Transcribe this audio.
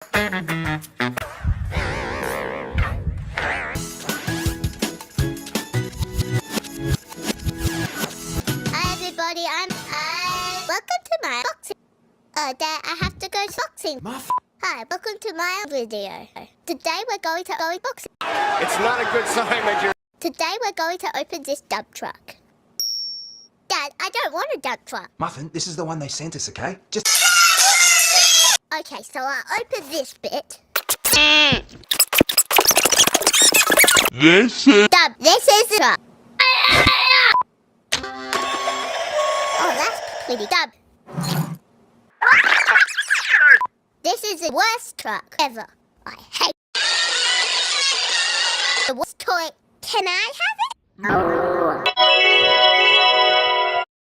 Hi everybody, welcome to my boxing. Dad, I have to go boxing. Muffin. Hi, welcome to my video. Today we're going to go boxing. It's not a good sign that you're... Today we're going to open this dump truck. Dad, I don't want a dump truck. Muffin, this is the one they sent us, okay? Just... Okay, so I'll open this bit. This is... This is the truck. Oh, that's pretty dumb. This is the worst truck ever. I hate the worst toy. Can I have it?